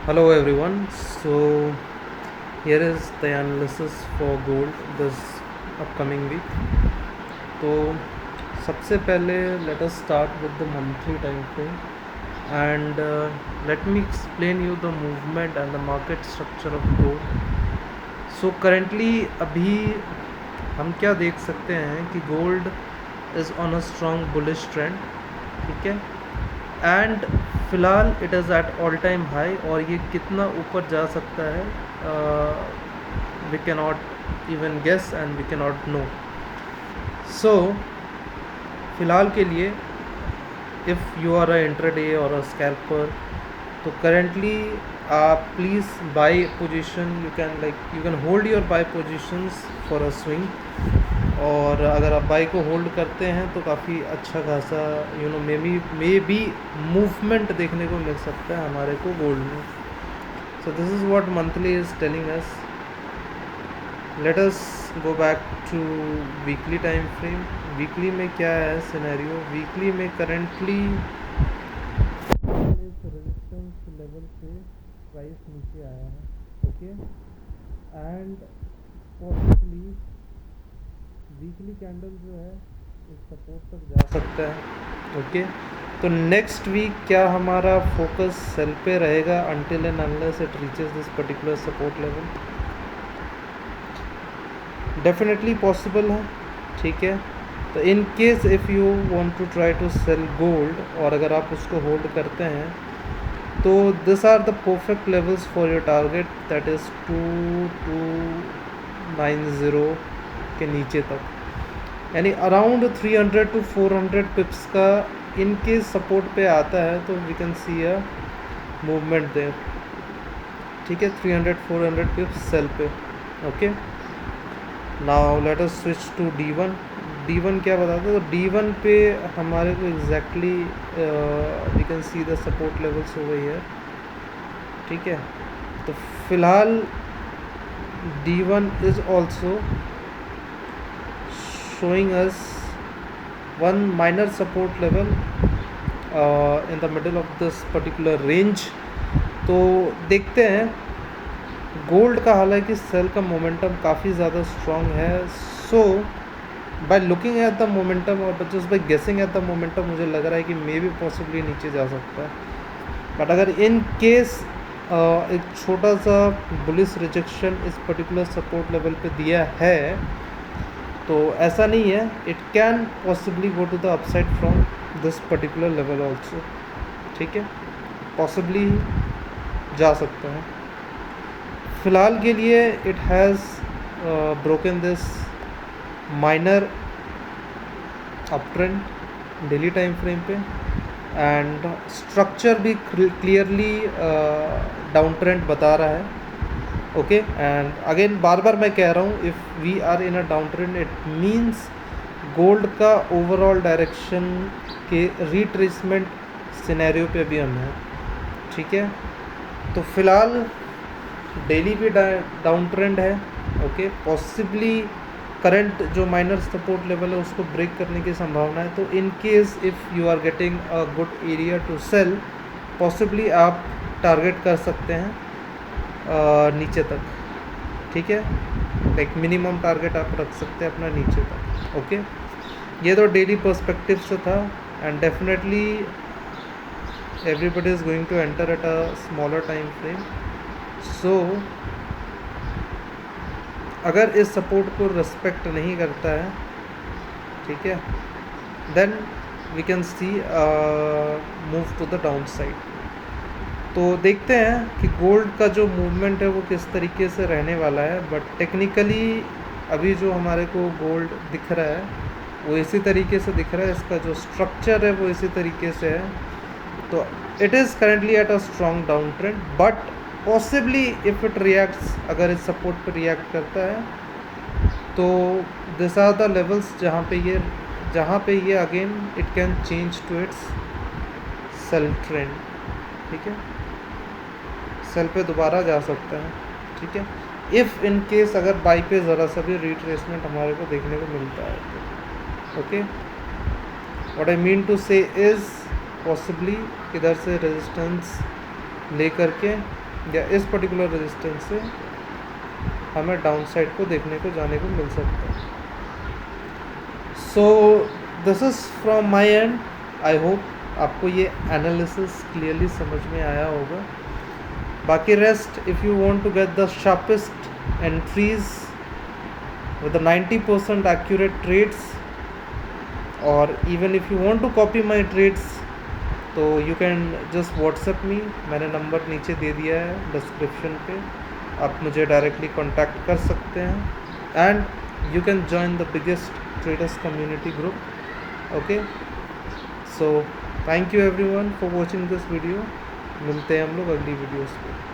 Hello everyone. So here is the analysis for gold this upcoming week. तो सबसे पहले let us start with the monthly time frame and let me explain you the movement and the market structure of gold. So currently अभी हम क्या देख सकते हैं कि gold is on a strong bullish trend, ठीक है, एंड फ़िलहाल it is at all time high और ये कितना ऊपर जा सकता है we can not even guess and we can not know. So फ़िलहाल के लिए if you are a intraday और अ स्कैल्पर तो करेंटली आप please buy position you can hold your buy positions for a swing. और अगर आप by को होल्ड करते हैं तो काफ़ी अच्छा खासा मे बी मूवमेंट देखने को मिल सकता है हमारे को गोल्ड में. So this is what monthly is telling us. Let us go back to weekly time frame. Weekly में क्या है सिनेरियो? वीकली में करेंटली रेजिस्टेंस लेवल से प्राइस नीचे आया है, okay, and possibly weekly candle जो है इस सपोर्ट तक जा सकता है, ओके. तो नेक्स्ट वीक क्या हमारा फोकस सेल पे रहेगा until and unless it reaches this particular support level? Definitely possible है, ठीक है. तो in case if you want to try to sell gold और अगर आप उसको होल्ड करते हैं तो this are the perfect levels for your target, that is 2290 के नीचे तक, यानी अराउंड 300 टू 400 पिप्स का इन केस सपोर्ट पे आता है तो we can see a movement there, ठीक है. 300-400 पिप्स सेल पे, okay. Now let us switch to D1. D1 क्या बताता है? तो D1 पे हमारे को exactly we can see the support levels over here, ठीक है. तो फिलहाल D1 is also showing us one minor support level in the middle of this particular range. तो देखते हैं. गोल्ड का हालांकि सेल का मोमेंटम काफ़ी ज़्यादा स्ट्रॉन्ग है. So by looking at the momentum और just by guessing at the momentum मुझे लग रहा है कि मे बी पॉसिबली नीचे जा सकता है. बट अगर इन केस एक छोटा सा बुलिश रिजेक्शन इस पर्टिकुलर सपोर्ट लेवल पे दिया है तो ऐसा नहीं है, it can possibly go to the upside from this particular level also, ठीक है. पॉसिबली जा सकता है. फ़िलहाल के लिए it has broken this minor up trend daily time frame पे एंड स्ट्रक्चर भी क्लियरली डाउन ट्रेंड बता रहा है, ओके. एंड अगेन बार बार मैं कह रहा हूँ, if we are in a down trend it means gold का ओवरऑल डायरेक्शन के रिट्रेसमेंट सिनेरियो पे भी हम हैं, ठीक है. तो फिलहाल डेली भी डाउन ट्रेंड है, ओके. पॉसिबली करंट जो माइनर सपोर्ट लेवल है उसको ब्रेक करने की संभावना है. तो in case if you are getting a good area to sell possibly आप टारगेट कर सकते हैं नीचे तक, ठीक है. लाइक मिनिमम टारगेट आप रख सकते हैं अपना नीचे तक, ओके. ये तो डेली पर्सपेक्टिव से था and definitely everybody is going to enter at a smaller time frame. So अगर इस सपोर्ट को रिस्पेक्ट नहीं करता है, ठीक है, then we can see move to the downside. तो देखते हैं कि गोल्ड का जो मूवमेंट है वो किस तरीके से रहने वाला है. बट टेक्निकली अभी जो हमारे को गोल्ड दिख रहा है वो इसी तरीके से दिख रहा है, इसका जो स्ट्रक्चर है वो इसी तरीके से है. तो it is currently at a strong down trend but possibly if it reacts, अगर इस सपोर्ट पर रिएक्ट करता है तो दिस आर द लेवल्स जहाँ पे ये again it can change to its sell trend, ठीक है. सेल पे दोबारा जा सकता है, ठीक है. इफ़ इन केस अगर बाई पे ज़रा सा भी रिट्रेसमेंट हमारे को देखने को मिलता है तो, okay. What I mean to say is possibly इधर से रेजिस्टेंस ले करके या इस पर्टिकुलर रेजिस्टेंस से हमें डाउन साइड को देखने को जाने को मिल सकता है। So this is from my end. I hope आपको ये एनालिसिस क्लियरली समझ में आया होगा। बाकी rest, if you want to get the sharpest entries with the 90% accurate trades, or even if you want to copy my trades, तो you can just WhatsApp me। मैंने number नीचे दे दिया है डिस्क्रिप्शन पे, आप मुझे डायरेक्टली कांटेक्ट कर सकते हैं and you can join the biggest traders community group. Okay, so thank you everyone for watching this video. मिलते हैं हम लोग अगली वीडियोस पे।